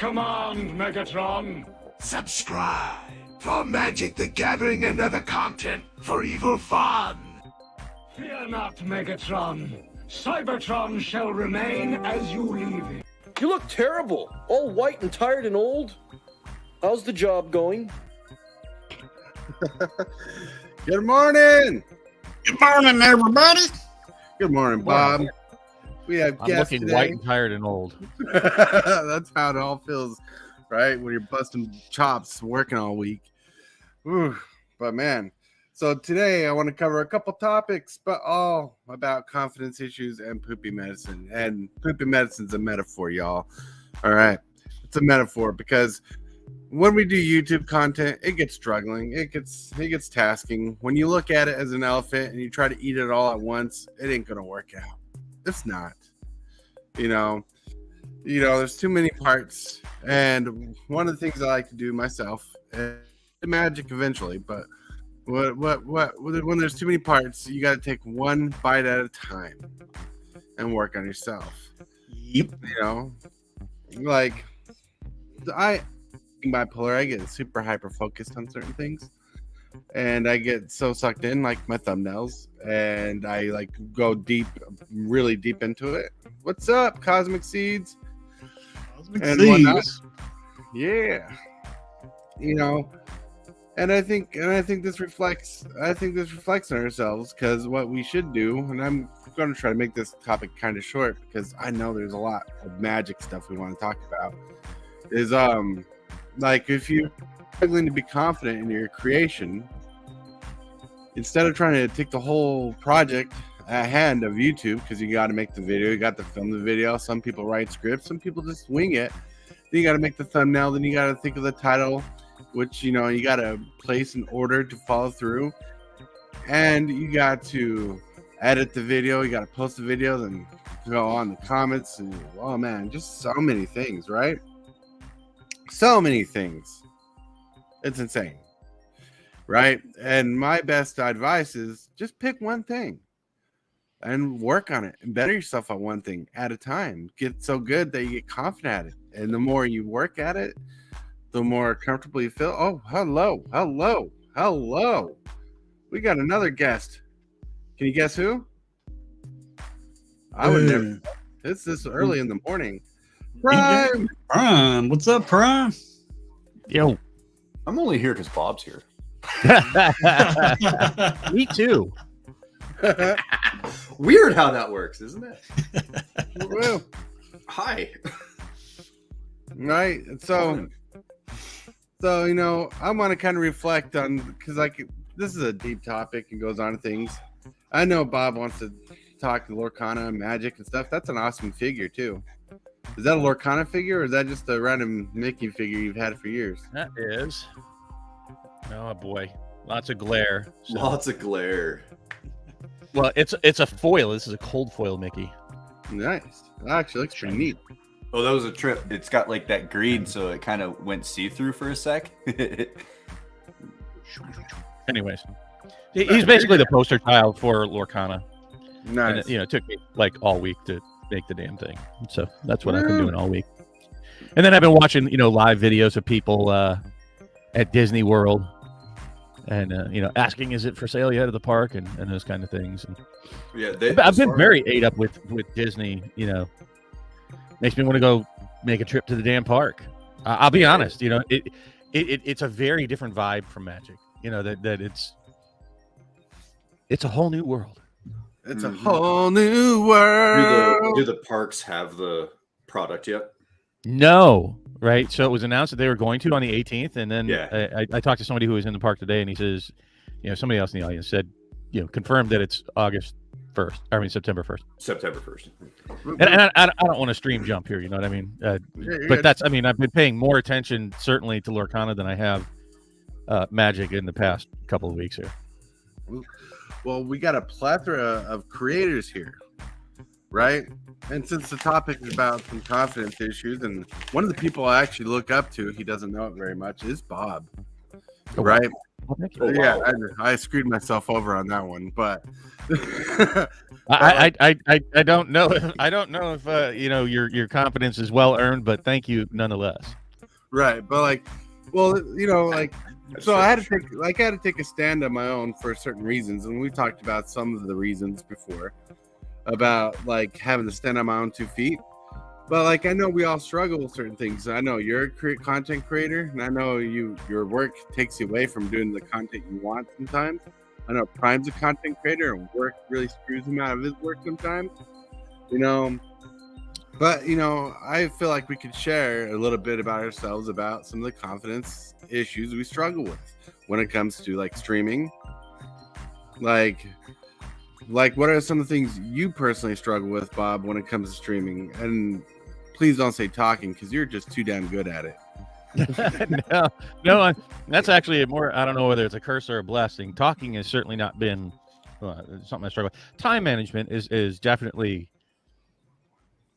command, Megatron. Subscribe for Magic the Gathering and other content for evil fun. Fear not, Megatron. Cybertron shall remain as you leave it. You look terrible. All white and tired and old. How's the job going? Good morning. Good morning, everybody. Good morning, Bob. We have I'm guests looking today. white and tired and old. That's how it all feels, right? When you're busting chops working all week. Ooh, but man, so today I want to cover a couple topics, but all about confidence issues and poopy medicine. And poopy medicine's a metaphor, y'all. All right. It's a metaphor because when we do YouTube content, it gets struggling. It gets tasking. When you look at it as an elephant and you try to eat it all at once, it ain't gonna work out. It's not. You know, there's too many parts. And one of the things I like to do myself, and magic eventually, but when there's too many parts, you got to take one bite at a time and work on yourself. Yep. You know, like I'm bipolar. I get super hyper focused on certain things, and I get so sucked in, like my thumbnails, and I like go deep, really deep into it. What's up, Cosmic Seeds? Cosmic And Seeds. whatnot. Yeah, you know, and I think this reflects on ourselves, because what we should do, and I'm going to try to make this topic kind of short because I know there's a lot of magic stuff we want to talk about, is like if you're struggling to be confident in your creation, instead of trying to take the whole project at hand of YouTube, because you got to make the video, you got to film the video. Some people write scripts, some people just wing it. Then you got to make the thumbnail, then you got to think of the title, which, you know, you got to place an order to follow through, and you got to edit the video, you got to post the video, then go on the comments, and oh man, just so many things, right? So many things. It's insane, right? And my best advice is just pick one thing and work on it and better yourself at one thing at a time. Get so good that you get confident at it, and the more you work at it, the more comfortable you feel. Oh, hello. We got another guest. Can you guess who? I would never. It's this early in the morning. Prime. Prime. What's up, Prime? Yo, I'm only here because Bob's here. me too. Weird how that works, isn't it? Well, Hi. right. So you know, I want to kind of reflect on, because like this is a deep topic and goes on to things. I know Bob wants to talk Lorcana and magic and stuff. That's an awesome figure too. Is that a Lorcana figure, or is that just a random Mickey figure you've had for years? That is. Oh boy, lots of glare. So- Lots of glare. Well, it's a foil. This is a cold foil Mickey. Nice. That actually looks pretty neat. Oh, that was a trip. It's got like that green, so it kind of went see-through for a sec. Anyways, he's basically the poster child for Lorcana. Nice. And, it took me like all week to make the damn thing. So that's what I've been doing all week. And then I've been watching, live videos of people at Disney World and, asking, is it for sale yet at the park and those kind of things. And Yeah, I've been very ate up with Disney, makes me want to go make a trip to the damn park. I'll be honest, it's a very different vibe from Magic, that it's a whole new world. It's a whole new world. Do the parks have the product yet? No, right? So it was announced that they were going to on the 18th, and then Yeah. I talked to somebody who was in the park today, and he says, somebody else in the audience said, confirmed that it's September 1st. September 1st. And I don't want to stream jump here, you know what I mean? But I've been paying more attention certainly to Lorcana than I have Magic in the past couple of weeks here. Well, we got a plethora of creators here, right? And since the topic is about some confidence issues, and one of the people I actually look up to, he doesn't know it very much, is Bob, right? Well, thank you. Oh, Yeah, wow. I screwed myself over on that one, but I don't know. I don't know if your confidence is well earned, but thank you nonetheless. right. But like, well, like, That's so true, I had to sure. take a stand on my own for certain reasons, and we talked about some of the reasons before about like having to stand on my own 2 feet. But like, I know we all struggle with certain things. I know you're a content creator, and I know your work takes you away from doing the content you want sometimes. I know Prime's a content creator, and work really screws him out of his work sometimes. But I feel like we could share a little bit about ourselves, about some of the confidence issues we struggle with when it comes to like streaming. Like what are some of the things you personally struggle with, Bob, when it comes to streaming? And please don't say talking, because you're just too damn good at it. No, that's actually a more, I don't know whether it's a curse or a blessing. Talking has certainly not been something I struggle with. Time management is definitely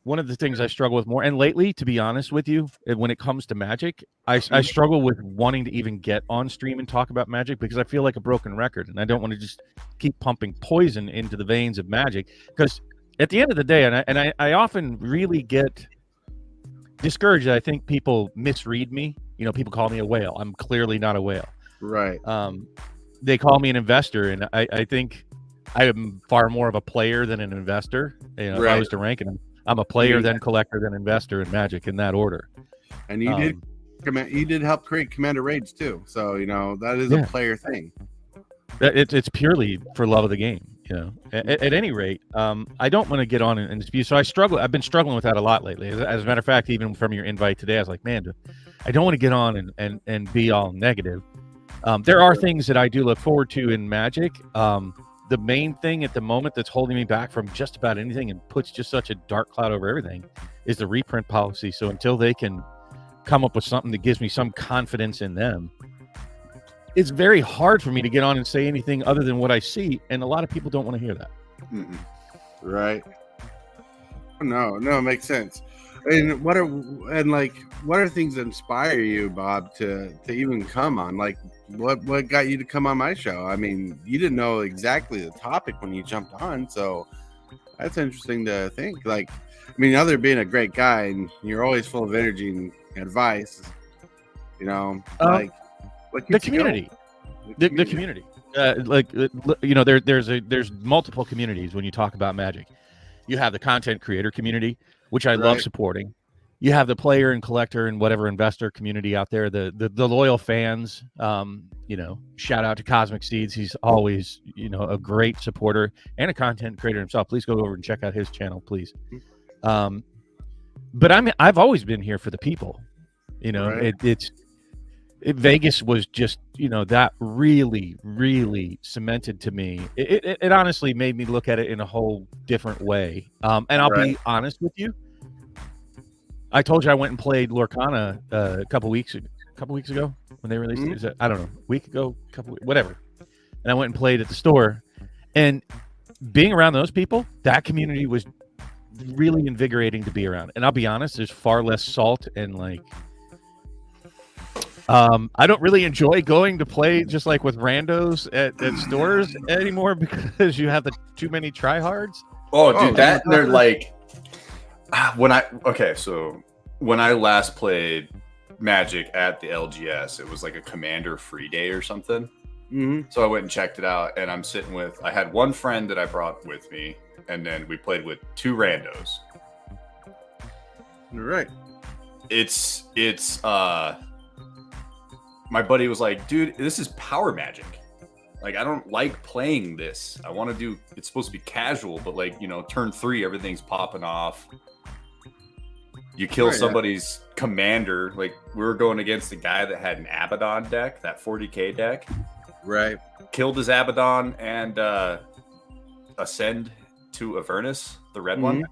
one of the things I struggle with more. And lately, to be honest with you, when it comes to Magic, I struggle with wanting to even get on stream and talk about Magic, because I feel like a broken record, and I don't want to just keep pumping poison into the veins of Magic. Because at the end of the day, and I often really get discouraged. I think people misread me. People call me a whale. I'm clearly not a whale. Right. They call me an investor, and I think I am far more of a player than an investor. If I was to rank them, I'm a player, then collector, then investor in Magic, in that order. And you did help create Commander Raids too, so that is a player thing. It's purely for love of the game. At any rate, I don't want to get on and dispute. So I've been struggling with that a lot lately. As a matter of fact, even from your invite today, I was like, man, I don't want to get on and be all negative. There are things that I do look forward to in Magic. The main thing at the moment that's holding me back from just about anything and puts just such a dark cloud over everything is the reprint policy. So until they can come up with something that gives me some confidence in them, it's very hard for me to get on and say anything other than what I see. And a lot of people don't want to hear that. Mm-mm. Right. No, it makes sense. And what are things that inspire you, Bob, to even come on? Like, what got you to come on my show? I mean, you didn't know exactly the topic when you jumped on, so that's interesting to think. Like, I mean, other than being a great guy and you're always full of energy and advice, the community. The community. There's multiple communities when you talk about Magic. You have the content creator community, which I love supporting. You have the player and collector and whatever investor community out there, the loyal fans. Shout out to Cosmic Seeds. He's always, a great supporter and a content creator himself. Please go over and check out his channel, please. But I've always been here for the people. Vegas was just, that really, really cemented to me. It honestly made me look at it in a whole different way. And I'll be honest with you. I told you I went and played Lorcana a couple weeks ago when they released it. I don't know, a week ago, whatever. And I went and played at the store. And being around those people, that community was really invigorating to be around. And I'll be honest, there's far less salt and I don't really enjoy going to play just like with randos at stores anymore, because you have too many tryhards. Oh, dude, they're like when I last played Magic at the LGS, it was like a Commander free day or something. Mm-hmm. So I went and checked it out, and I had one friend that I brought with me, and then we played with 2 randos. Right. It's my buddy was like, dude, this is power Magic. Like, I don't like playing this. I want to do, it's supposed to be casual, but turn 3, everything's popping off. You kill somebody's commander. Like, we were going against a guy that had an Abaddon deck, that 40k deck. Right. Killed his Abaddon and ascend to Avernus, the red one.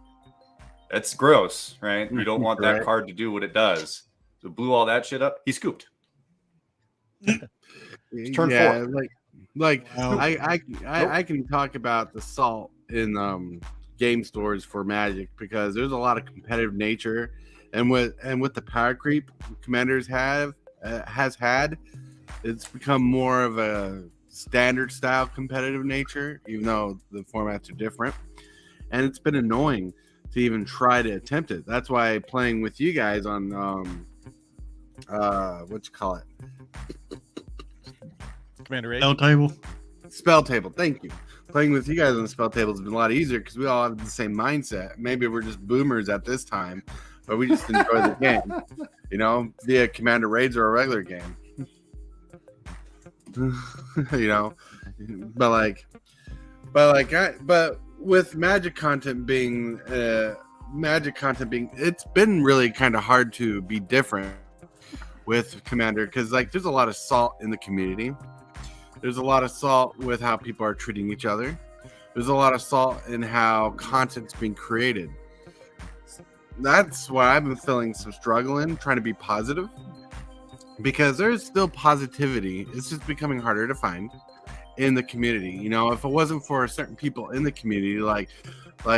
That's gross, right? You don't want that card to do what it does. So blew all that shit up. He scooped. Turn 4. I can talk about the salt in game stores for Magic, because there's a lot of competitive nature, and with the power creep Commanders has had, it's become more of a standard style competitive nature, even though the formats are different. And it's been annoying to even try to attempt it. That's why playing with you guys on what you call it? Commander 8. Spell table. Spell table. Thank you. Playing with you guys on the spell table has been a lot easier because we all have the same mindset. Maybe we're just boomers at this time, but we just enjoy the game, you know, via Commander Raids or a regular game. You know, but with Magic content being, it's been really kind of hard to be different with Commander because like there's a lot of salt in the community. There's a lot of salt with how people are treating each other. There's a lot of salt in how content's being created. That's why I've been feeling some struggle in trying to be positive because there's still positivity. It's just becoming harder to find in the community. You know, if it wasn't for certain people in the community, like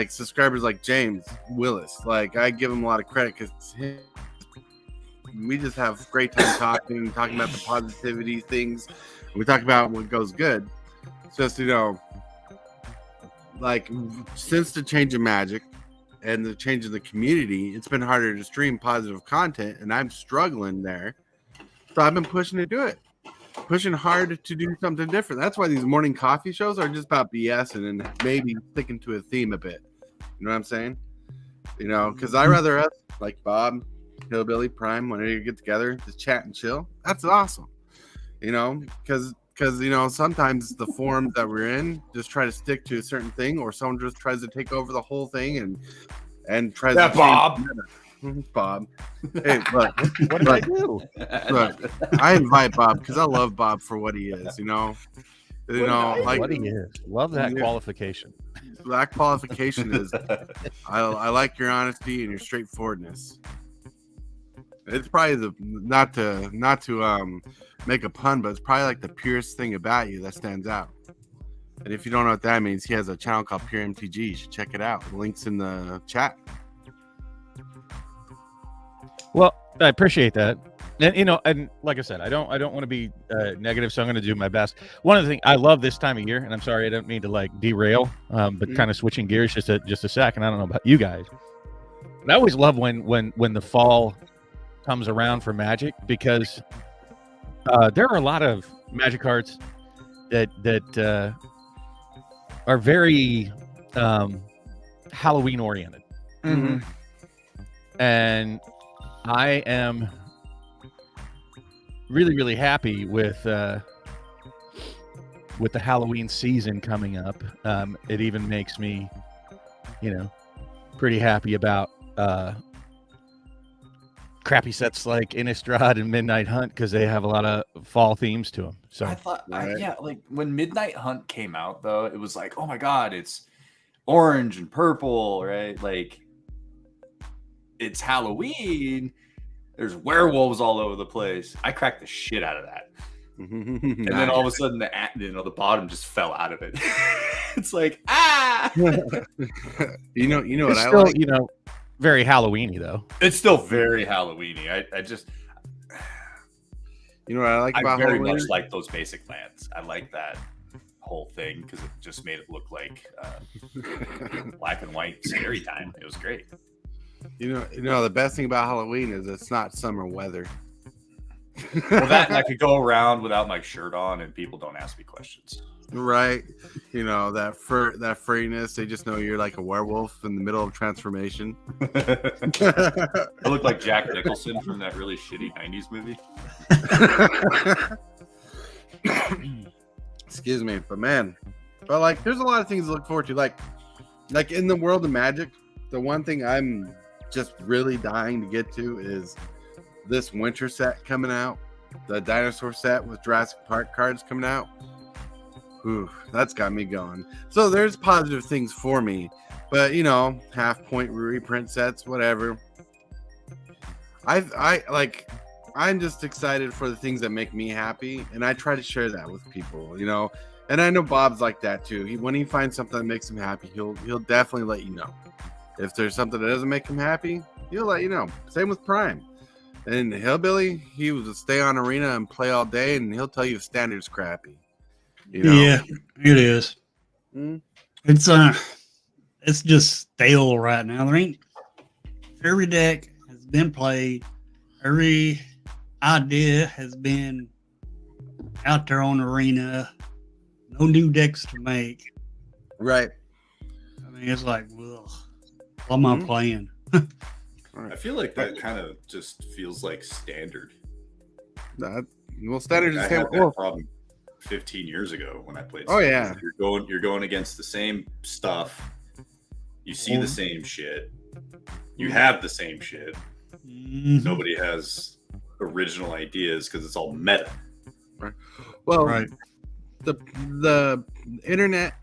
subscribers like James Willis, like I give him a lot of credit because we just have great time talking about the positivity things. We talk about what goes good. It's just, you know, like since the change of Magic and the change of the community, it's been harder to stream positive content, and I'm struggling there. So I've been pushing to do it, pushing hard to do something different. That's why these morning coffee shows are just about BS and maybe sticking to a theme a bit. You know what I'm saying? You know, because I rather us like Bob, Hillbilly, Prime, whenever you get together, just chat and chill. That's awesome. You know, because you know sometimes the forums that we're in just try to stick to a certain thing, or someone just tries to take over the whole thing and tries to Bob. Bob. Hey, look, What did I do? look, I invite Bob because I love Bob for what he is. You know, like What he is. Love that Yeah. qualification. that qualification is. I like your honesty and your straightforwardness. It's probably the not to make a pun, but it's probably like the purest thing about you that stands out. And if you don't know what that means, he has a channel called Pure MTG. You should check it out. The link's in the chat. Well, I appreciate that. And you know, and like I said, I don't want to be negative, so I'm going to do my best. One of the things I love this time of year, and I'm sorry I don't mean to like derail, but kind of switching gears just a second. I don't know about you guys, but I always love when the fall comes around for Magic because there are a lot of Magic cards that are very Halloween oriented, and I am really happy with the Halloween season coming up. It even makes me, you know, pretty happy about crappy sets like Innistrad and Midnight Hunt because they have a lot of fall themes to them. So I thought, Right. yeah, like when Midnight Hunt came out, though, it was like, oh my god, it's orange and purple, right? Like it's Halloween. There's werewolves all over the place. I cracked the shit out of that, and then all of a sudden, the bottom just fell out of it. It's like you know what it's I still, like. you know, very Halloweeny though. It's still very Halloweeny. I just You know what I like I about very Halloween? much like those basic lands. I like that whole thing because it just made it look like black and white scary time. It was great. You know the best thing about Halloween is it's not summer weather. Well, that and I could go around without my shirt on and people don't ask me questions. Right, you know that furriness. They just know you're like a werewolf in the middle of transformation. I look like Jack Nicholson from that really shitty 90s movie. Excuse me, but like there's a lot of things to look forward to. Like in the world of Magic, the one thing I'm just really dying to get to is this winter set coming out, the dinosaur set with Jurassic Park cards coming out. Ooh, that's got me going. So there's positive things for me, but you know, half point reprint sets, whatever. I'm just excited for the things that make me happy, and I try to share that with people, you know. And I know Bob's like that too. When he finds something that makes him happy, he'll definitely let you know. If there's something that doesn't make him happy, he'll let you know. Same with Prime. And Hillbilly, he was to stay on arena and play all day, and he'll tell you standard's crappy. You know? Yeah, it is. Mm. It's just stale right now. There ain't every deck has been played. Every idea has been out there on arena. No new decks to make. Right. I mean, it's like, well, what am I playing? I feel like that kind of just feels like standard. Standard I is had that problem 15 years ago when I played. Oh, Standard. yeah. You're going against the same stuff. You see the same shit. You have the same shit. Mhm. Nobody has original ideas because it's all meta. Right. Well, Right. The internet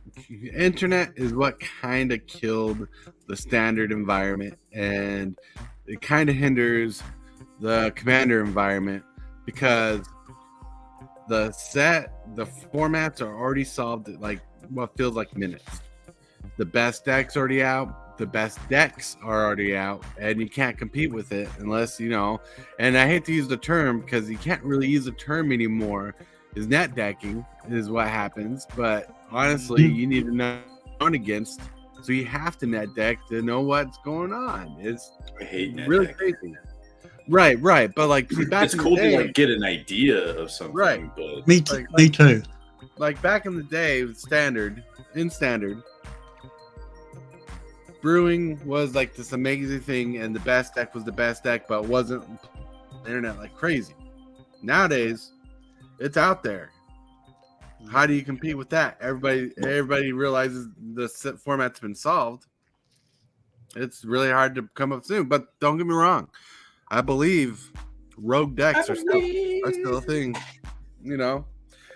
is what kind of killed the standard environment, and it kind of hinders the commander environment because the formats are already solved at like what feels like minutes. The best deck's already out. The best decks are already out, and you can't compete with it unless, you know, and I hate to use the term because you can't really use the term anymore, is net decking is what happens. But honestly, you need to know against, so you have to net deck to know what's going on. It's I hate net really deck. crazy. Right. But like, see, back It's in cool the day, to like get an idea of something, Right. but Me too. like back in the day with standard, brewing was like this amazing thing, and the best deck was the best deck, but wasn't internet like crazy. Nowadays, it's out there. How do you compete with that? Everybody realizes the format's been solved. It's really hard to come up soon, but don't get me wrong. I believe rogue decks are still a thing, you know.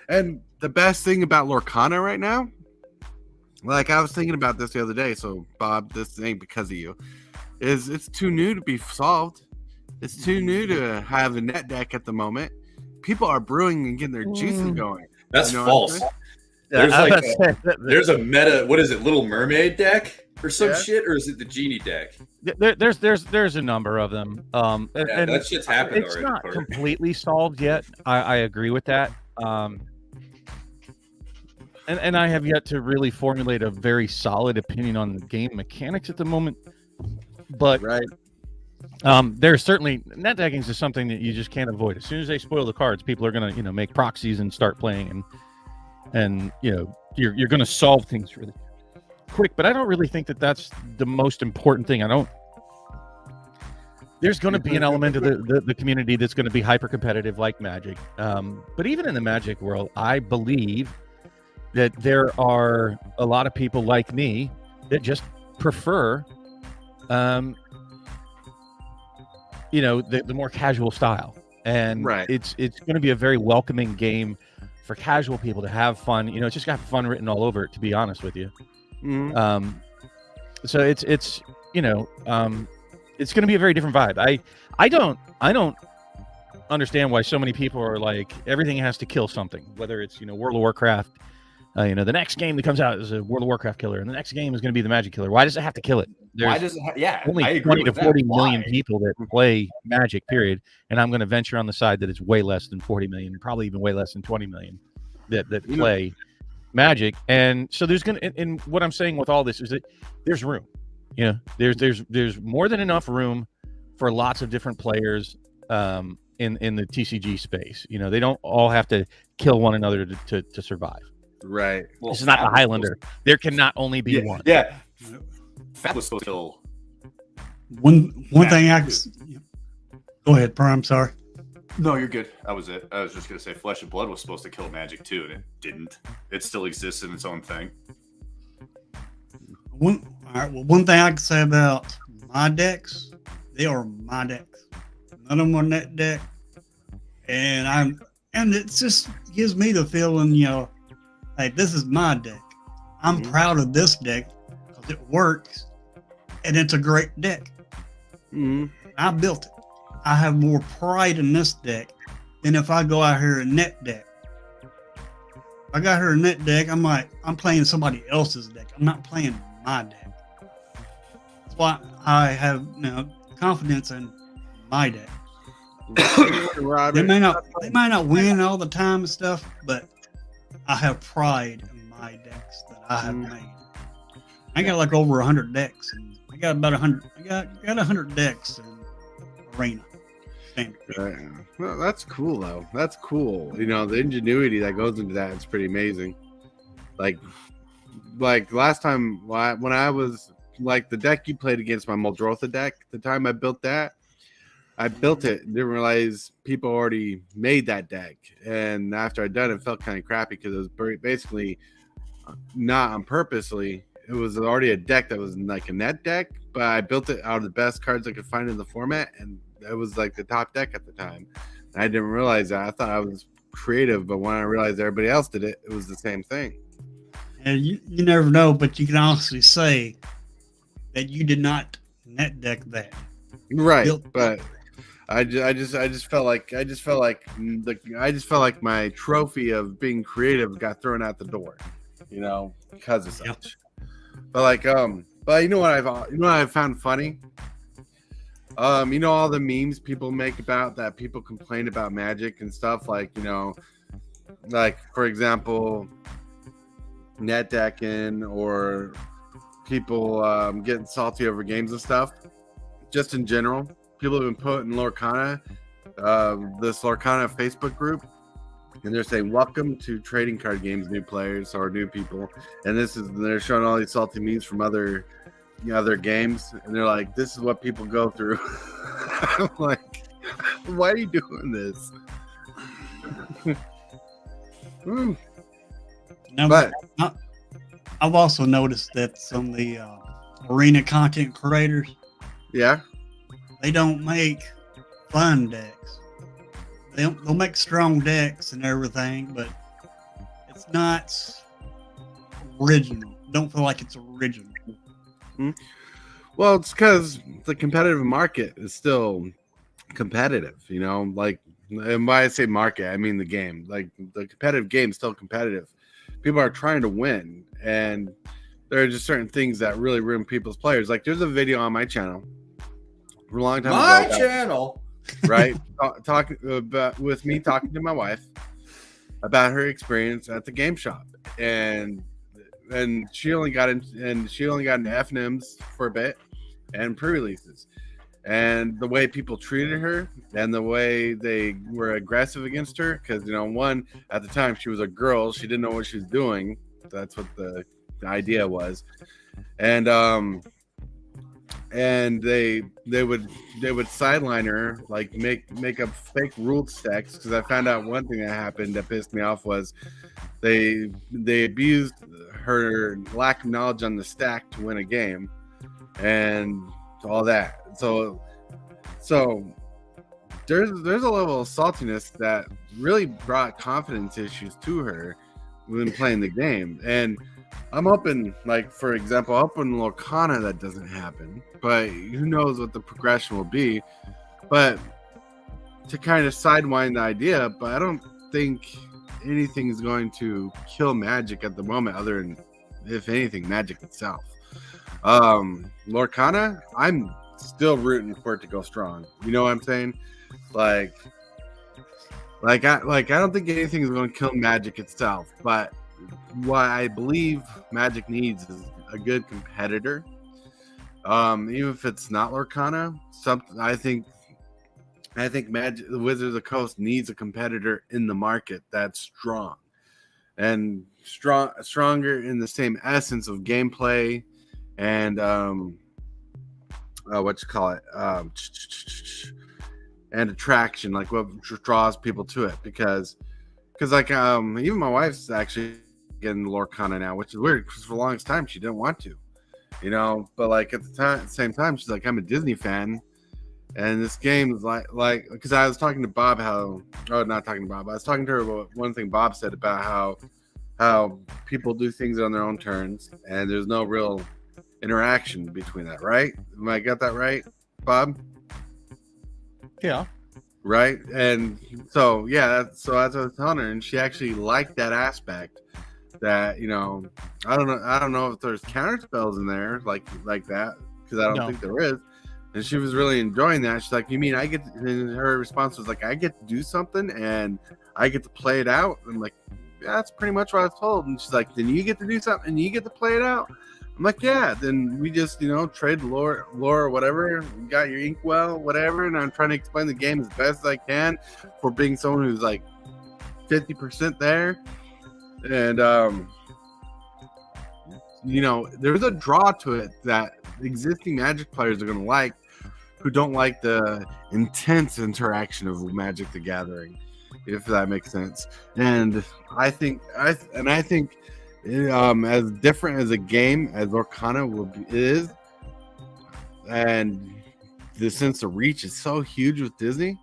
And the best thing about Lorcana right now, like I was thinking about this the other day, so Bob, this ain't because of you, is it's too new to be solved. It's too new to have a net deck at the moment. People are brewing and getting their juices going. that's You know false. what There's I was like about to say, there's a meta. What is it? Little Mermaid deck or some Yeah. shit, or is it the Genie deck? there's a number of them. And That shit's happened it's already. not Carter. completely solved yet. I agree with that. And I have yet to really formulate a very solid opinion on the game mechanics at the moment. But Right. there's certainly net decking is something that you just can't avoid. As soon as they spoil the cards, people are gonna make proxies and start playing, and you're gonna solve things really quick. But I don't really think that that's the most important thing. There's going to be an element of the community that's going to be hyper competitive like Magic. But even in the Magic world, I believe that there are a lot of people like me that just prefer, the more casual style. And Right. it's going to be a very welcoming game for casual people to have fun. It's just got fun written all over it, to be honest with you. Mhm. So it's going to be a very different vibe. I don't understand why so many people are like everything has to kill something, whether it's World of Warcraft. The next game that comes out is a World of Warcraft killer, and the next game is going to be the Magic killer. Why does it have to kill it? Why does it? Yeah, Only I agree 20 to with that. 40 million Why? people that play Magic, period. And I'm going to venture on the side that it's way less than 40 million, probably even way less than 20 million that play Magic. And so there's going to, and what I'm saying with all this is that there's room. There's more than enough room for lots of different players in the TCG space. They don't all have to kill one another to survive. Right. Well, This is not the Fat was Highlander. There cannot only be supposed- one. Yeah, Fat was supposed to kill. One thing go ahead, Prime. Sorry. No, you're good. That was it. I was just gonna say Flesh and Blood was supposed to kill Magic too, and it didn't. It still exists in its own thing. One thing I can say about my decks, they are my decks. None of them are net deck, and it just gives me the feeling, hey, this is my deck. I'm proud of this deck because it works, and it's a great deck. Mhm. I built it. I have more pride in this deck than if I go out here and net deck. If I got here a net deck, I'm playing somebody else's deck. I'm not playing my deck. That's why I have confidence in my deck. They may not win all the time and stuff, but I have pride in my decks that I have made. I got like over 100 decks, and I got about 100. I got 100 decks in Arena Standard. Well, that's cool though. That's cool. You know, the ingenuity that goes into that is pretty amazing. Like last time when I was like the deck you played against my Muldrotha deck, the time I built it, didn't realize people already made that deck. And after I'd done it, felt kind of crappy because it was basically not on purposely. It was already a deck that was like a net deck, but I built it out of the best cards I could find in the format. And it was like the top deck at the time. And I didn't realize that. I thought I was creative, but when I realized everybody else did it, it was the same thing. And you never know, but you can honestly say that you did not net deck that. Right, but I just felt like my trophy of being creative got thrown out the door, you know, because of such. But you know what I've found funny? You know, all the memes people make about that, people complain about Magic and stuff, like, you know, like for example, net decking or people getting salty over games and stuff. Just in general, people have been putting Lorcana, this Lorcana Facebook group, and they're saying, "Welcome to trading card games, new players or new people." And they're showing all these salty memes from other games, and they're like, "This is what people go through." I'm like, why are you doing this? No, but I've also noticed that some of the arena content creators, they don't make fun decks. They'll make strong decks and everything, but it's not original. Don't feel like it's original. Well, it's because the competitive market is still competitive, you know, like, and when I say market, I mean the game. Like, the competitive game is still competitive. People are trying to win, and there are just certain things that really ruin people's players. Like, there's a video on my channel for a long time ago. Channel, right? Talking to my wife about her experience at the game shop, and she only got into FNMs for a bit and pre-releases, and the way people treated her and the way they were aggressive against her, because, you know, one, at the time she was a girl, she didn't know what she was doing. That's what the idea was. And they would sideline her, like make up fake ruled stacks, because I found out one thing that happened that pissed me off was they abused her lack of knowledge on the stack to win a game and all that. So there's a level of saltiness that really brought confidence issues to her when playing the game. And I'm hoping, like, for example, up in Lorcana that doesn't happen, but who knows what the progression will be. But to kind of sidewind the idea, but I don't think anything is going to kill Magic at the moment, other than, if anything, Magic itself. Lorcana, I'm still rooting for it to go strong. You know what I'm saying? Like I don't think anything is going to kill Magic itself, but what I believe Magic needs is a good competitor. Even if it's not Lorcana, I think Magic, the Wizards of the Coast, needs a competitor in the market that's strong and stronger in the same essence of gameplay and and attraction, like what draws people to it. Because like even my wife's actually getting Lorcana now, which is weird because for the longest time she didn't want to, you know. But like at the same time, she's like, I'm a Disney fan, and this game is like because I was talking to Bob I was talking to her about one thing Bob said about how people do things on their own terms, and there's no real interaction between that, right? Am I got that right, Bob? Yeah. Right. And so that's what I was telling her, and she actually liked that aspect. That, you know, I don't know if there's counter spells in there like that, because I don't think there is, And she was really enjoying that. She's like, "You mean I get?" And her response was like, "I get to do something and I get to play it out." I'm like, "Yeah, that's pretty much what I was told." And she's like, "Then you get to do something and you get to play it out." I'm like, "Yeah." Then we just, trade lore or whatever. You got your inkwell, whatever, and I'm trying to explain the game as best as I can for being someone who's like 50% there. And there's a draw to it that existing Magic players are going to like, who don't like the intense interaction of Magic the Gathering, if that makes sense. And I think as different as a game as Lorcana is, and the sense of reach is so huge with Disney,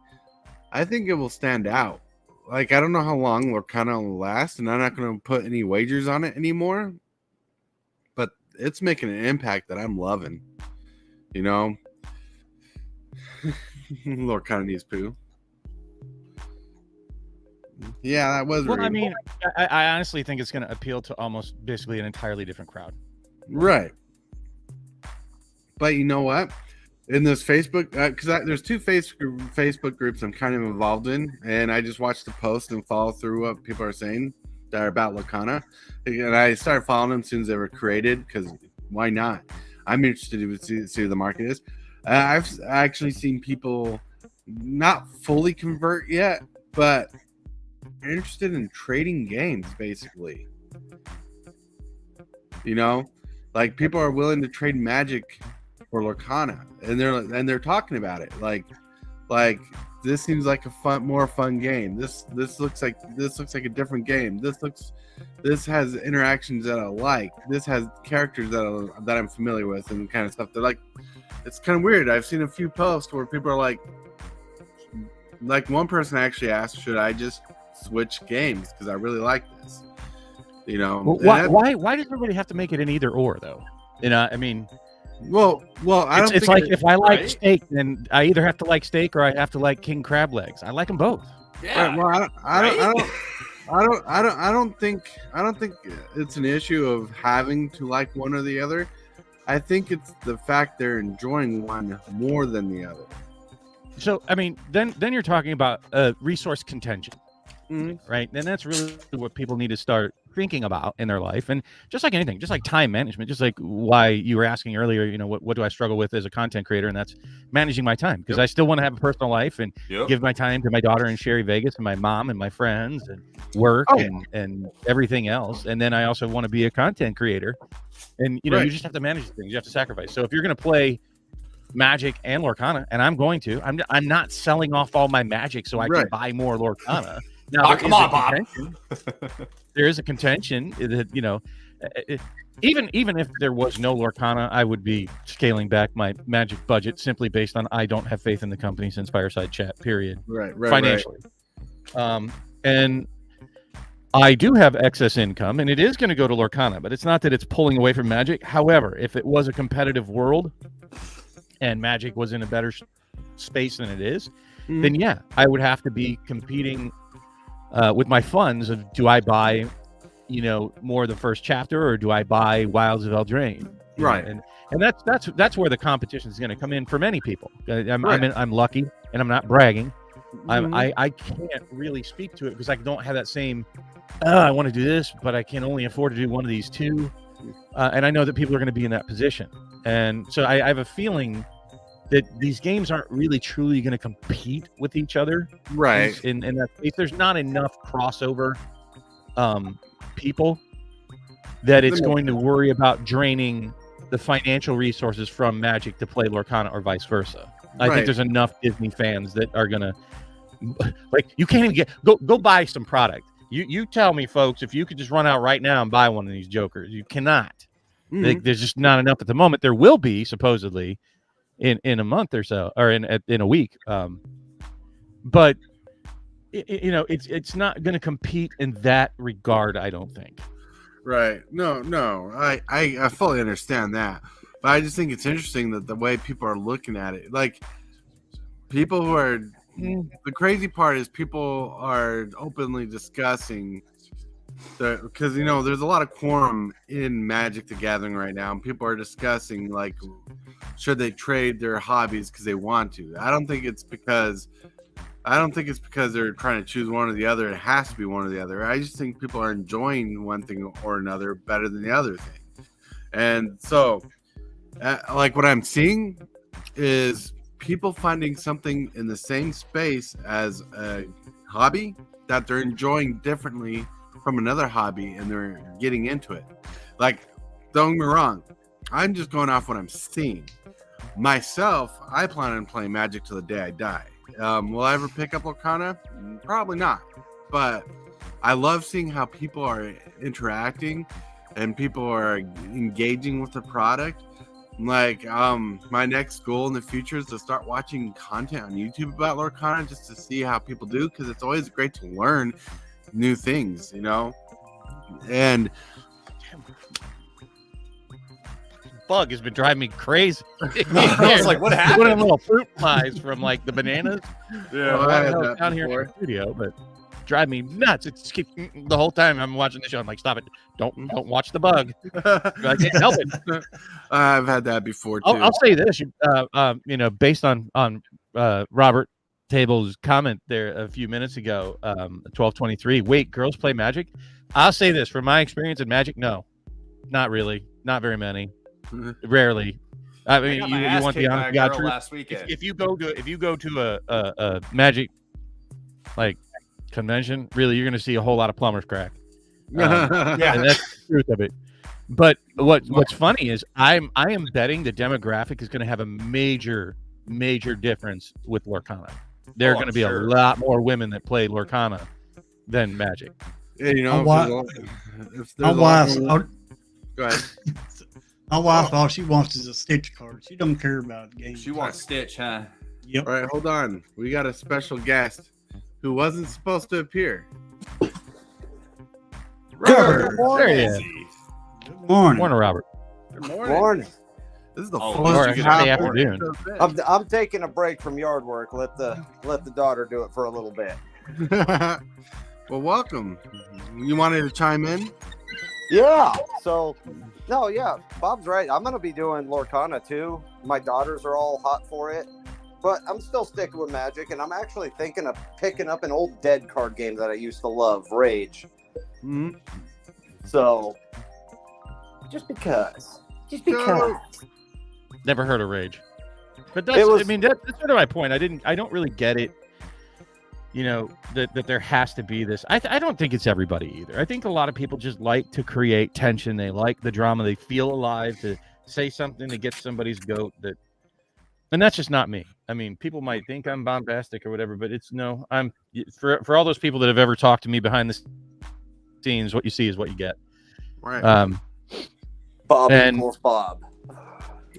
I think it will stand out. Like, I don't know how long Lorcana will last, and I'm not going to put any wagers on it anymore, but it's making an impact that I'm loving. Lorcana needs poo. Yeah, that was. Well, I mean, I honestly think it's going to appeal to almost basically an entirely different crowd. Right. But you know what? In this Facebook, because there's two Facebook groups I'm kind of involved in, and I just watch the post and follow through what people are saying that are about Lorcana. And I started following them as soon as they were created, because why not? I'm interested to see what the market is. I've actually seen people not fully convert yet, but interested in trading games, basically. Like, people are willing to trade Magic for Lorcana, and they're talking about it. Like this seems like a more fun game. This looks like a different game. This has interactions that I like. This has characters that I'm familiar with and kind of stuff. They're like, it's kind of weird. I've seen a few posts where people are like one person actually asked, "Should I just switch games because I really like this?" Well, why does everybody have to make it an either or though? I mean, well, I don't. It's like if I like steak, then I either have to like steak or I have to like king crab legs. I like them both. Yeah. Right, well, I don't think it's an issue of having to like one or the other. I think it's the fact they're enjoying one more than the other. So, I mean, then you're talking about resource contention, right? And that's really what people need to start thinking about in their life. And just like anything, just like time management, just like why you were asking earlier, what do I struggle with as a content creator? And that's managing my time, because I still want to have a personal life and give my time to my daughter in Sherry Vegas and my mom and my friends and work and everything else. And then I also want to be a content creator. And, you just have to manage things. You have to sacrifice. So if you're going to play Magic and Lorcana, and I'm going to, I'm not selling off all my Magic so I can buy more Lorcana. Now, come on, Bob. There is a contention that, even if there was no Lorcana, I would be scaling back my Magic budget simply based on I don't have faith in the company since Fireside Chat, period. Right. Financially. And I do have excess income, and it is going to go to Lorcana, but it's not that it's pulling away from Magic. However, if it was a competitive world and Magic was in a better space than it is, then yeah, I would have to be competing with my funds of, do I buy, more of the first chapter, or do I buy Wilds of Eldraine? Right. And that's where the competition is going to come in for many people. I'm lucky, and I'm not bragging. I can't really speak to it because I don't have that same, I want to do this, but I can only afford to do one of these two. And I know that people are going to be in that position. And so I have a feeling that these games aren't really truly going to compete with each other. Right. In that case, there's not enough crossover people that it's going to worry about draining the financial resources from Magic to play Lorcana or vice versa. I think there's enough Disney fans that are going to, like, you can't even go buy some product. You tell me, folks, if you could just run out right now and buy one of these jokers. You cannot. There's just not enough at the moment. There will be, supposedly, in a month or so, or in a week. But it's not going to compete in that regard, I don't think. Right. No. I fully understand that. But I just think it's interesting that the way people are looking at it, like, people who are, the crazy part is people are openly discussing because you know there's a lot of quorum in Magic the Gathering right now, and people are discussing like should they trade their hobbies because they want to. I don't think it's because they're trying to choose one or the other. It has to be one or the other. I just think people are enjoying one thing or another better than the other thing. And so, like what I'm seeing is people finding something in the same space as a hobby that they're enjoying differently from another hobby, and they're getting into it. Like, don't get me wrong, I'm just going off what I'm seeing. Myself, I plan on playing Magic till the day I die. Will I ever pick up Lorcana? Probably not. But I love seeing how people are interacting and people are engaging with the product. Like, my next goal in the future is to start watching content on YouTube about Lorcana just to see how people do, because it's always great to learn new things, you know? And bug has been driving me crazy. I was like, what happened? One of them little fruit flies from like the bananas. yeah, Well, I I had know that it's down here in before. the studio, but drive me nuts. It's the whole time I'm watching the show. I'm like, stop it! Don't watch the bug. I can't help it. I've had that before too. I'll say this, you know, based on Robert Table's comment there a few minutes ago, 1223. Wait, girls play Magic? I'll say this from my experience in Magic, no, not really, not very many, rarely. I mean, got you my ass want the kicked by honest a God girl truth? last weekend. If you go to a Magic like convention, really, you're going to see a whole lot of plumbers crack. Yeah. And that's the truth of it. But what's funny is I am betting the demographic is going to have a major difference with Lorcana. There are going to be a lot more women that play Lorcana than Magic. Yeah, you know, if My there's a lot wife, more- Go ahead. my wife, all she wants is a Stitch card. She don't care about games. She wants Stitch, huh? Yep. All right, hold on. We got a special guest who wasn't supposed to appear. Robert, there he is. Good morning. Morning, Robert. Good morning. Morning. This is the Oh, fullest or you I could should say have afternoon. I'm taking a break from yard work. Let the daughter do it for a little bit. Well, welcome. You wanted to chime in? Yeah. So, no, yeah, Bob's right. I'm gonna be doing Lorcana too. My daughters are all hot for it, but I'm still sticking with Magic, and I'm actually thinking of picking up an old dead card game that I used to love, Rage. Mm-hmm. So, just because. Never heard of Rage. But It was- I mean, that's sort of my point. I don't really get it. You know, that there has to be this. I don't think it's everybody either. I think a lot of people just like to create tension. They like the drama. They feel alive to say something to get somebody's goat. And that's just not me. I mean, people might think I'm bombastic or whatever, but I'm for all those people that have ever talked to me behind the scenes, what you see is what you get. Right. Bob and- equals Bob.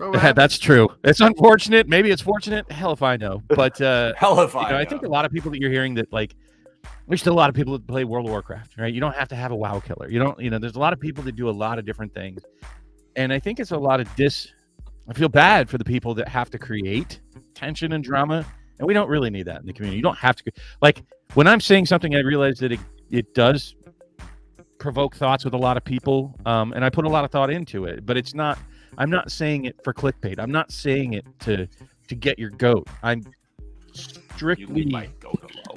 Oh, wow. That's true. It's unfortunate. Maybe it's fortunate. Hell if I know. But Hell if I think a lot of people that you're hearing that, like, there's still a lot of people that play World of Warcraft, right? You don't have to have a WoW killer. There's a lot of people that do a lot of different things. And I think it's a lot of I feel bad for the people that have to create tension and drama. And we don't really need that in the community. You don't have to, like, when I'm saying something, I realize that it does provoke thoughts with a lot of people. And I put a lot of thought into it, but I'm not saying it for clickbait. I'm not saying it to get your goat. I'm strictly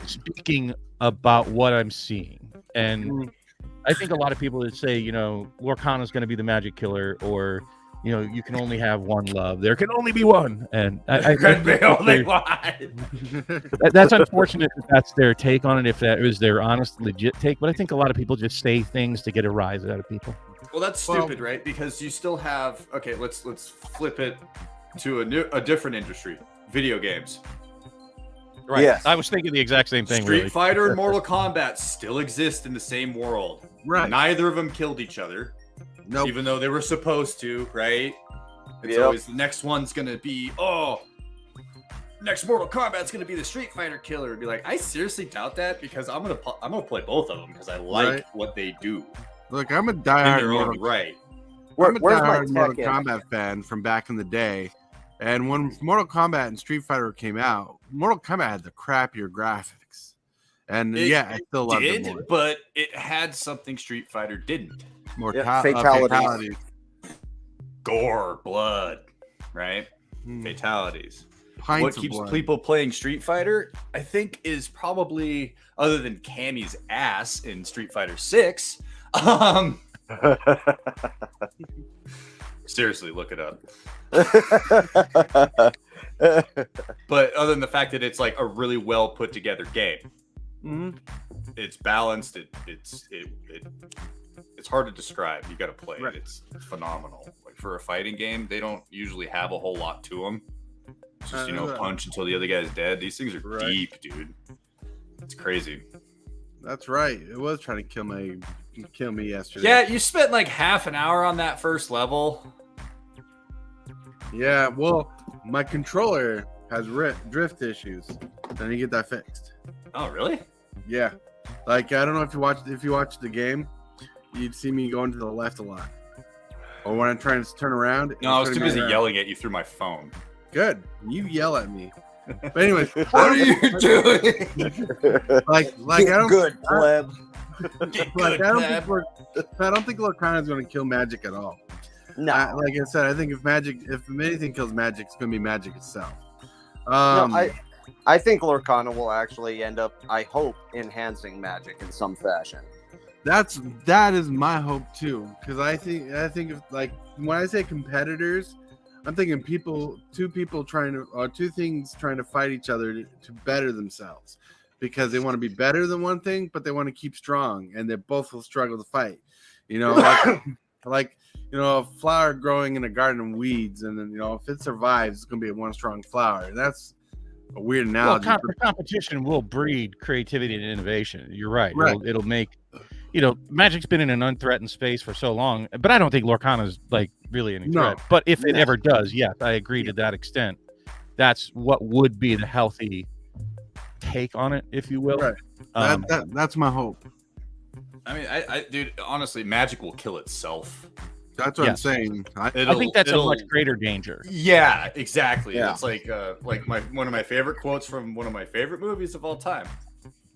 speaking about what I'm seeing. And I think a lot of people that say, Lorcana is going to be the magic killer, or, you can only have one love. There can only be one. And I Could be only one. that's unfortunate that that's their take on it, if that is their honest, legit take. But I think a lot of people just say things to get a rise out of people. Well, that's stupid, right? Because you still have let's flip it to a different industry, video games. Right. Yes. I was thinking the exact same thing. Street really. Fighter and Mortal Kombat still exist in the same world. Right. Neither of them killed each other, Nope. even though they were supposed to, right? It's Yep. always the next one's gonna be, next Mortal Kombat's gonna be the Street Fighter killer. It'd be like, I seriously doubt that, because I'm gonna play both of them because I like Right. what they do Look, I'm a in diehard their own Mortal, right. I'm a Where's my diehard Mortal tech Kombat fan from back in the day. And when Mortal Kombat and Street Fighter came out, Mortal Kombat had the crappier graphics. And It I still loved it more. But it had something Street Fighter didn't. Fatalities. Gore, blood, right? Fatalities. Pints What of keeps blood. people playing Street Fighter, I think, is probably, other than Cammy's ass in Street Fighter 6. Seriously, look it up. But other than the fact that it's like a really well put together game, it's balanced. It's hard to describe. You got to play it. It's phenomenal. Like for a fighting game, they don't usually have a whole lot to them. It's just punch until the other guy's dead. These things are deep, dude. It's crazy. That's right. It was trying to kill me yesterday. Yeah, you spent like half an hour on that first level. Yeah, well, my controller has drift issues. Then you get that fixed. Oh, really? Yeah. Like I don't know if you watch the game, you'd see me going to the left a lot. Or when I'm trying to turn around. No, I was too busy yelling at you through my phone. Good. You yell at me. But anyways, what are you doing? like I don't good, pleb. I don't think Lorcana's going to kill Magic at all. No. Like I said, I think if anything kills Magic, it's going to be Magic itself. No, I think Lorcana will actually end up, I hope, enhancing Magic in some fashion. That is my hope too, because I think if like when I say competitors, I'm thinking two things trying to fight each other to better themselves, because they want to be better than one thing, but they want to keep strong, and they both will struggle to fight. You know, like a flower growing in a garden of weeds, and then if it survives, it's going to be one strong flower. That's a weird analogy. Well, competition will breed creativity and innovation. You're right. It'll make. Magic's been in an unthreatened space for so long, but I don't think Lorcana's like really any threat. But if it ever does, yes, I agree to that extent. That's what would be the healthy take on it, if you will. Right. That's my hope. I mean, dude, honestly, Magic will kill itself. That's what I'm saying. I think that's a much greater danger. Yeah, exactly. Yeah. It's like one of my favorite quotes from one of my favorite movies of all time,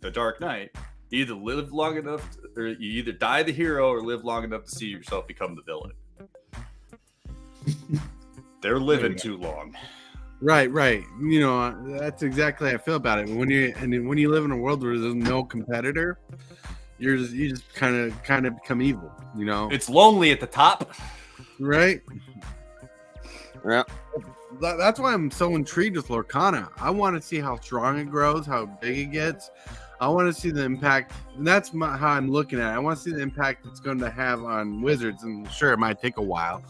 The Dark Knight. You either live long enough, or you either die the hero, or live long enough to see yourself become the villain. They're living too long. Right. That's exactly how I feel about it. When you live in a world where there's no competitor, you just kind of become evil. It's lonely at the top, right? Yeah. That's why I'm so intrigued with Lorcana. I want to see how strong it grows, how big it gets. I want to see the impact, and that's how I'm looking at it. I want to see the impact it's going to have on Wizards, and sure, it might take a while,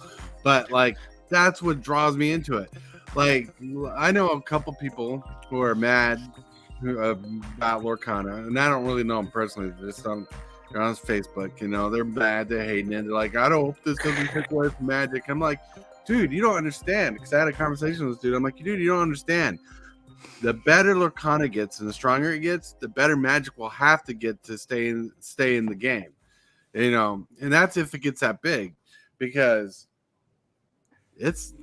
but like that's what draws me into it. Like I know a couple people who are mad about Lorcana, and I don't really know them personally. Just on his Facebook, they're mad, they're hating it. They're like, I don't hope this doesn't take away from Magic. I'm like, dude, you don't understand. Because I had a conversation with this dude. I'm like, dude, you don't understand. The better Lorcana gets and the stronger it gets, the better Magic will have to get to stay in the game. And that's if it gets that big, because it's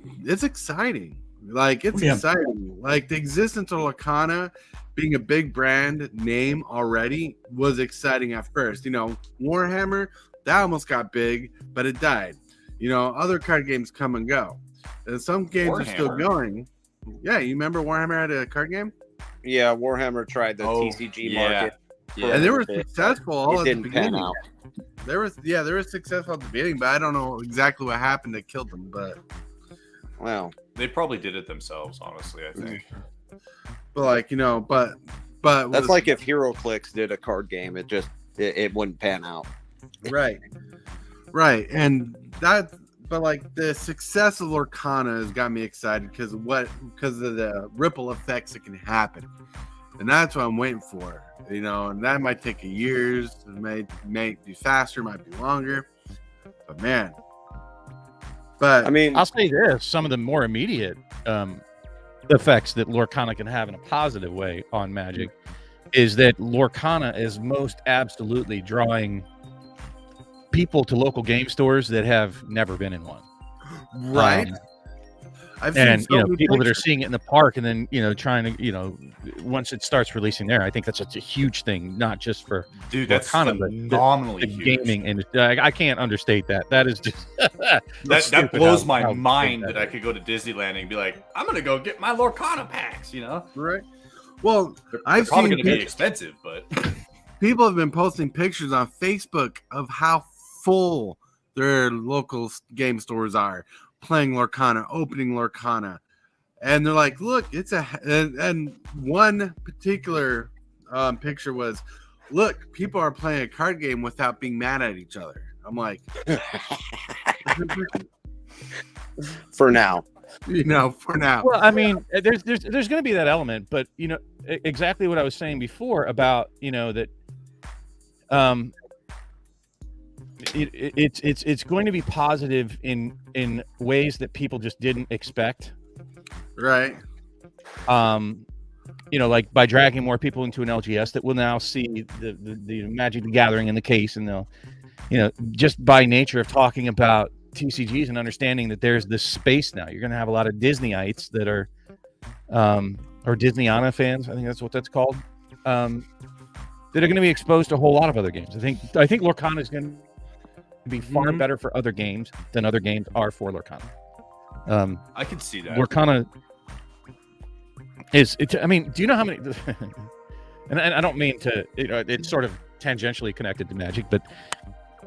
exciting. Like it's exciting. Like the existence of Lorcana being a big brand name already was exciting at first. Warhammer, that almost got big, but it died. Other card games come and go. And some games are still going. Yeah, you remember Warhammer had a card game? Yeah, Warhammer tried the TCG market. Yeah. And they were successful all at the beginning. Pan out. They were successful at the beginning, but I don't know exactly what happened that killed them. But well, they probably did it themselves, honestly, I think. But but that's like if HeroClix did a card game, it wouldn't pan out. Right. And that, but like the success of Lorcana has got me excited because of the ripple effects that can happen, and that's what I'm waiting for. And that might take years. It may be faster, might be longer, but man. But I mean, I'll say this: some of the more immediate effects that Lorcana can have in a positive way on Magic is that Lorcana is most absolutely drawing people to local game stores that have never been in one. Right. I've and seen so many people that are pictures. seeing it in the park, and then trying to once it starts releasing there, I think that's such a huge thing, not just for Dude, that's Lorcana, but phenomenally the huge. gaming industry. I can't understate that. That is just that blows my mind that I could go to Disneyland and be like, I'm gonna go get my Lorcana packs. Right. Well, They're I've probably seen gonna be expensive, but people have been posting pictures on Facebook of how full their local game stores are, playing Lorcana, opening Lorcana, and they're like, "Look, it's and one particular picture was, look, people are playing a card game without being mad at each other." I'm like, For now. for now. Well, I mean, there's going to be that element, but exactly what I was saying before about that. It's going to be positive in ways that people just didn't expect. Right. Like by dragging more people into an LGS that will now see the Magic the Gathering in the case, and they'll, just by nature of talking about TCGs and understanding that there's this space now, you're going to have a lot of Disneyites that are, or Disneyana fans, I think that's what that's called, that are going to be exposed to a whole lot of other games. I think Lorcana is going to be far better for other games than other games are for Lorcana. I can see that. Lorcana is I mean, do you know how many and I don't mean to it's sort of tangentially connected to Magic, but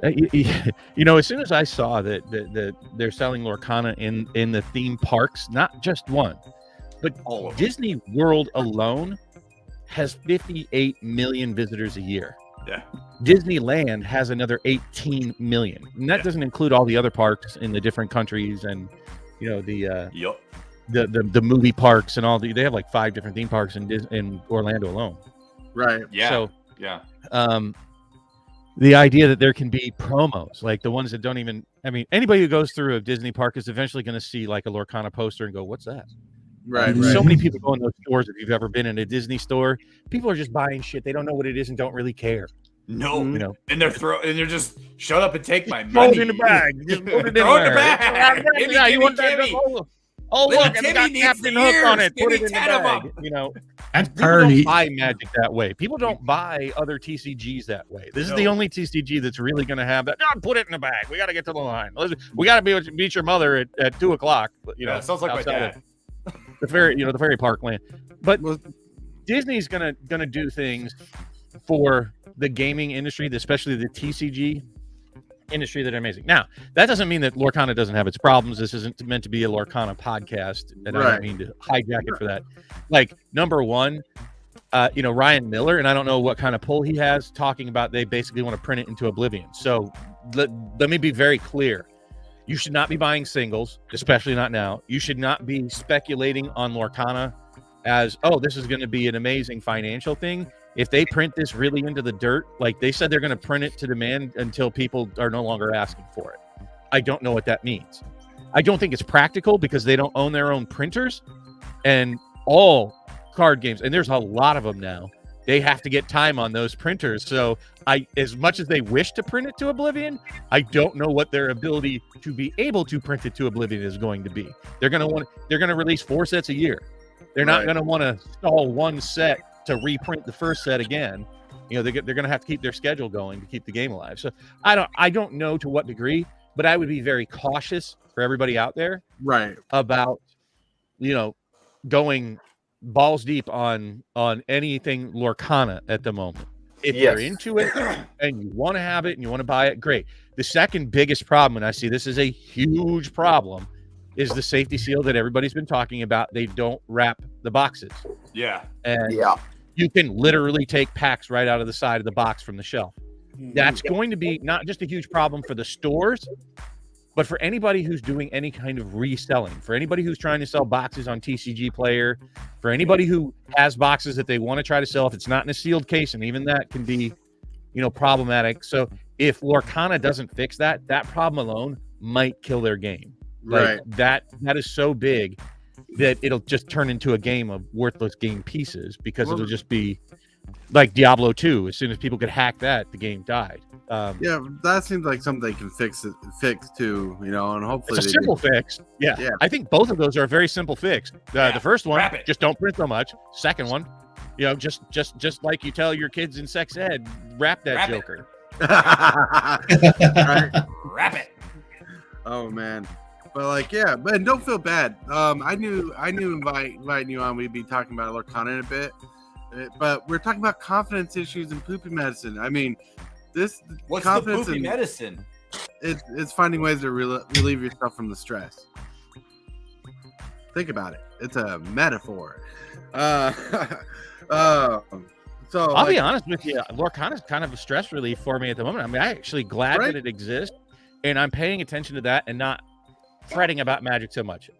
as soon as I saw that they're selling Lorcana in the theme parks, not just one, but all of them. Disney World alone has 58 million visitors a year. Yeah. Disneyland has another 18 million, and that doesn't include all the other parks in the different countries, and the movie parks and all they have like 5 different theme parks in Orlando alone. Right. Yeah. So yeah. The idea that there can be promos, like the ones that don't even, anybody who goes through a Disney park is eventually going to see like a Lorcana poster and go, what's that? Right. So many people go in those stores. If you've ever been in a Disney store, people are just buying shit. They don't know what it is and don't really care. No, and they're just shut up and take my Throw money. it in the bag. Just put it in Throw it in there. the bag. Yeah, you want that? Oh, look, it's got Timmy Captain needs Hook on ears. it. Put Give it in me the 10 of bag. them. That's People don't Purdy. buy Magic that way. People don't buy other TCGs that way. This is the only TCG that's really going to have that. No, put it in the bag. We got to get to the line. We got to be able to beat your mother at 2:00. Yeah, sounds like my dad. The fairy park land. But Disney's gonna do things for the gaming industry, especially the TCG industry, that are amazing. Now, that doesn't mean that Lorcana doesn't have its problems. This isn't meant to be a Lorcana podcast, and I don't mean to hijack it for that. Like, number one, Ryan Miller, and I don't know what kind of pull he has, talking about they basically want to print it into oblivion. So let me be very clear. You should not be buying singles, especially not now. You should not be speculating on Lorcana as, oh, this is going to be an amazing financial thing. If they print this really into the dirt, like they said they're going to print it to demand until people are no longer asking for it. I don't know what that means. I don't think it's practical because they don't own their own printers, and all card games, and there's a lot of them now, they have to get time on those printers. So as much as they wish to print it to oblivion, I don't know what their ability to be able to print it to oblivion is going to be. They're going to release 4 sets a year. They're not going to want to stall one set to reprint the first set again. They're going to have to keep their schedule going to keep the game alive. So I don't know to what degree, but I would be very cautious for everybody out there, about going balls deep on anything Lorcana at the moment. If you're into it and you want to have it and you want to buy it, great. The second biggest problem, and I see this is a huge problem, is the safety seal that everybody's been talking about. They don't wrap the boxes. Yeah. And you can literally take packs right out of the side of the box from the shelf. That's going to be not just a huge problem for the stores, but for anybody who's doing any kind of reselling, for anybody who's trying to sell boxes on TCG Player, for anybody who has boxes that they want to try to sell if it's not in a sealed case, and even that can be, problematic. So if Lorcana doesn't fix that problem alone might kill their game. Like that is so big that it'll just turn into a game of worthless game pieces because it'll just be like Diablo 2. As soon as people could hack that, the game died. Yeah, that seems like something they can fix too, you know, and hopefully it's a simple fix. Yeah. I think both of those are a very simple fix. The first one, just don't print so much. Second one, you know, just like you tell your kids in sex ed, wrap that joker. Right? Wrap it. Oh man. But like, yeah, but don't feel bad. I knew inviting you on, we'd be talking about Lorcana in a bit, but we're talking about confidence issues and poopy medicine. I mean, What's confidence the poopy in medicine? It's finding ways to relieve yourself from the stress. Think about it. It's a metaphor. So I'll be honest with you, Lorcana is kind of a stress relief for me at the moment. I mean, I'm actually glad that it exists, and I'm paying attention to that and not fretting about Magic so much.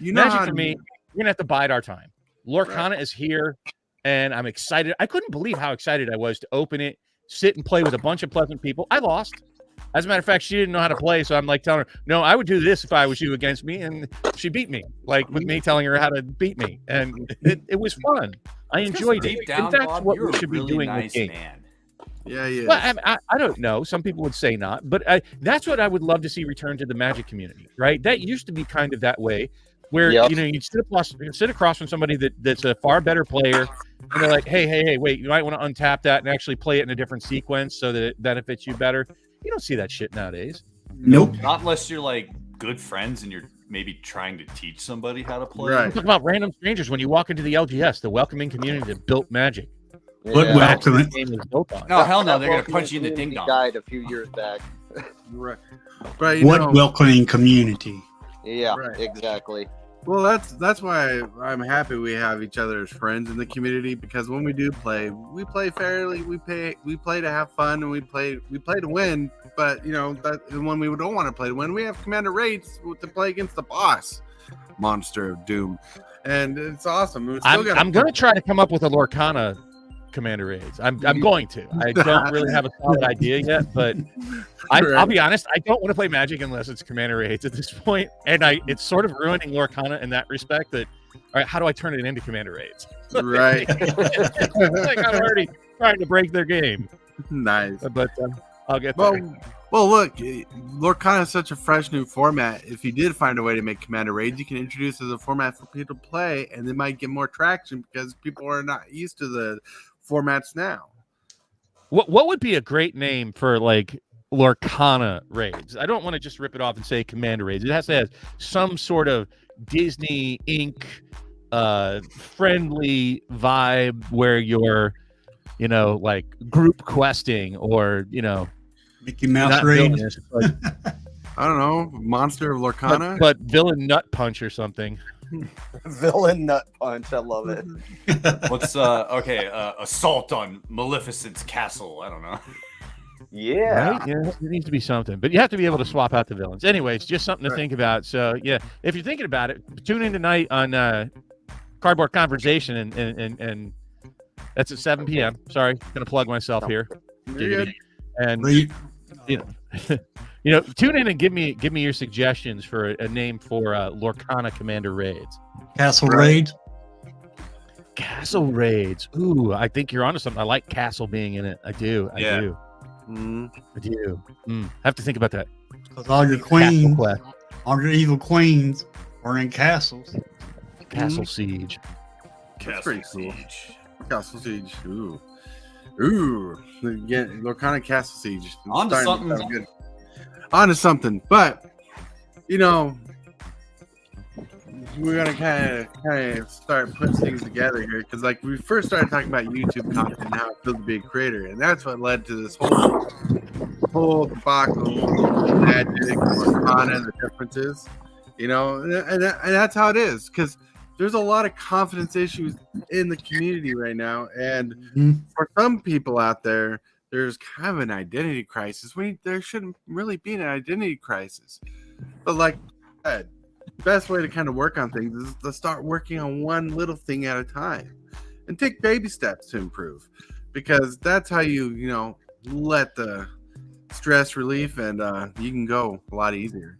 Magic for me, we're gonna have to bide our time. Lorcana is here, and I'm excited. I couldn't believe how excited I was to open it, sit and play with a bunch of pleasant people. I lost. As a matter of fact, she didn't know how to play, so I'm like telling her, no, I would do this if I was you against me, and she beat me, like with me telling her how to beat me, and it was fun. I enjoyed it. Down, and that's Bob, what you're we should really be doing nice with games. man. Yeah, yeah. Well, I don't know. Some people would say not, but that's what I would love to see return to the Magic community, right? That used to be kind of that way, where you know you'd sit across from somebody that's a far better player, and they're like, hey, wait, you might want to untap that and actually play it in a different sequence so that it benefits you better. You don't see that shit nowadays. Nope. Not unless you're like good friends and you're maybe trying to teach somebody how to play. Right. Talk about random strangers when you walk into the LGS, the welcoming community that built Magic. What That's welcome what it. the game is built on. No, hell no, they're gonna Welcoming punch you in the ding community dong. died a few years back. Right. But you What know, welcoming community? Yeah, Right. exactly. well, that's why I'm happy we have each other as friends in the community, because when we do play, we play fairly. We play to have fun, and we play to win. But you know, that when we don't want to play to win, we have commander raids to play against the boss, Monster of Doom, and it's awesome. I'm going to try to come up with a Lorcana commander raids. I'm going to. I don't really have a solid idea yet, but I'll be honest. I don't want to play Magic unless it's commander raids at this point, and it's sort of ruining Lorcana in that respect. That all right, how do I turn it into commander raids? Right. Like I'm already trying to break their game. Nice. But I'll get there. Well, look, Lorcana is such a fresh new format. If you did find a way to make Commander Raids, you can introduce it as a format for people to play, and they might get more traction because people are not used to the formats now. What would be a great name for like Lorcana raids? I don't want to just rip it off and say Commander raids. It has to have some sort of Disney Inc. Friendly vibe where you're, you know, like group questing or, you know, Mickey Mouse not raid. villainous, but, I don't know, Monster of Lorcana. but villain nut punch or something. Villain nut punch. I love it. What's assault on Maleficent's castle? I don't know. Yeah. Right? Yeah, it needs to be something, but you have to be able to swap out the villains. Anyways, just something to think about. So yeah, if you're thinking about it, tune in tonight on Cardboard Conversation, and that's at 7 p.m. Sorry, gonna plug myself here. You're good. And you know, tune in and give me your suggestions for a name for Lorcana Commander raids. Castle raid. Castle raids. Ooh, I think you're onto something. I like castle being in it. I do. I Yeah. do. I do. I have to think about that. Because all your Castle queens, quest. all your evil queens are in castles. Castle siege. That's pretty cool. Castle Siege. Ooh. Again, Lorcana Castle Siege. It's On to starting something. sound good. On to something. But, you know, we're going to kind of start putting things together here. Because, like, we first started talking about YouTube content and how it feels to be a creator. And that's what led to this whole debacle of Magic, Lorcana, and the differences. You know, and that's how it is. Because there's a lot of confidence issues in the community right now. And for some people out there, there's kind of an identity crisis. There shouldn't really be an identity crisis. But like I said, the best way to kind of work on things is to start working on one little thing at a time and take baby steps to improve. Because that's how you know, let the stress relief and you can go a lot easier.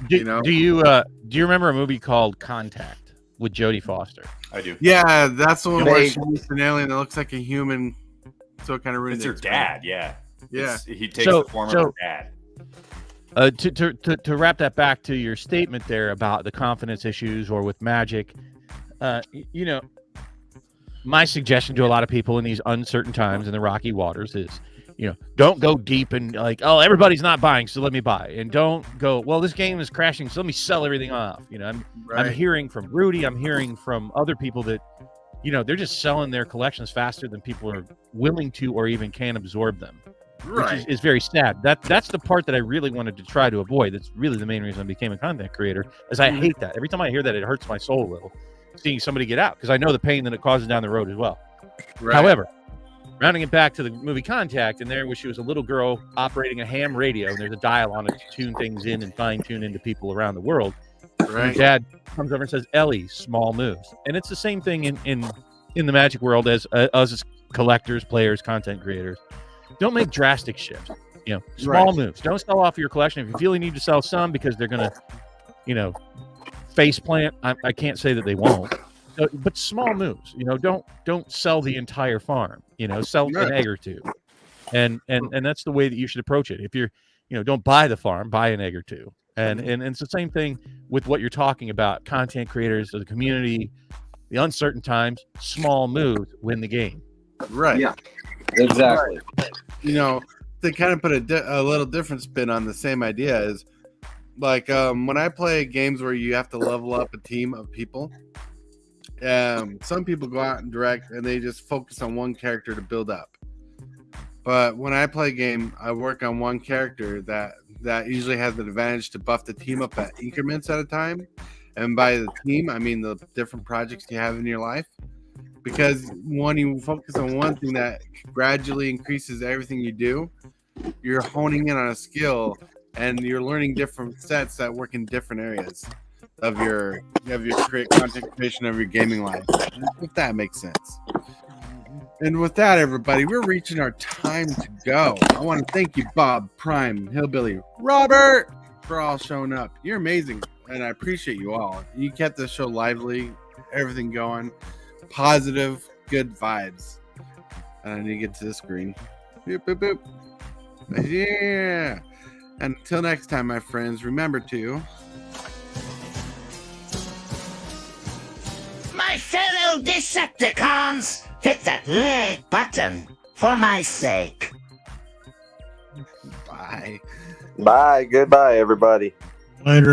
Do You know? you remember a movie called Contact with Jodie Foster? I do. Yeah, that's the one where They- she's an alien that looks like a human. So it kind of ruins It's her it. dad. Yeah. Yeah. He takes So- the form so- of her dad. To wrap that back to your statement there about the confidence issues or with magic, you know, my suggestion to a lot of people in these uncertain times in the rocky waters is, you know, don't go deep and like, oh, everybody's not buying, so let me buy, and don't go, well, this game is crashing, so let me sell everything off. You know, I'm hearing from Rudy, I'm hearing from other people that, you know, they're just selling their collections faster than people are willing to or even can absorb them. Which is very sad. That's the part that I really wanted to try to avoid. That's really the main reason I became a content creator, is I hate that. Every time I hear that, it hurts my soul a little, seeing somebody get out, because I know the pain that it causes down the road as well. Right. However, rounding it back to the movie Contact, and there where she was a little girl operating a ham radio, and there's a dial on it to tune things in and fine tune into people around the world. Her dad comes over and says, "Ellie, small moves," and it's the same thing in the magic world as us as collectors, players, content creators. Don't make drastic shifts. You know, small moves. Don't sell off your collection. If you feel you need to sell some because they're gonna, you know, face plant. I can't say that they won't, but small moves. You know, don't sell the entire farm. You know, sell an egg or two, and that's the way that you should approach it. If you're, you know, don't buy the farm, buy an egg or two, and it's the same thing with what you're talking about. Content creators, the community, the uncertain times. Small moves win the game. Right. Yeah. Exactly. You know, to kind of put a little different spin on the same idea is like when I play games where you have to level up a team of people, some people go out and direct and they just focus on one character to build up. But when I play a game, I work on one character that usually has the advantage to buff the team up at increments at a time. And by the team, I mean the different projects you have in your life. Because when you focus on one thing that gradually increases everything you do, you're honing in on a skill and you're learning different sets that work in different areas of your content creation of your gaming life. If that makes sense. And with that, everybody, we're reaching our time to go. I want to thank you, Bob, Prime, Hillbilly, Robert, for all showing up. You're amazing, and I appreciate you all. You kept the show lively, everything going. Positive, good vibes. I need to get to the screen. Boop, boop, boop. Yeah. Until next time, my friends, remember to... My fellow Decepticons, hit that red button for my sake. Bye. Bye. Goodbye, everybody. Later.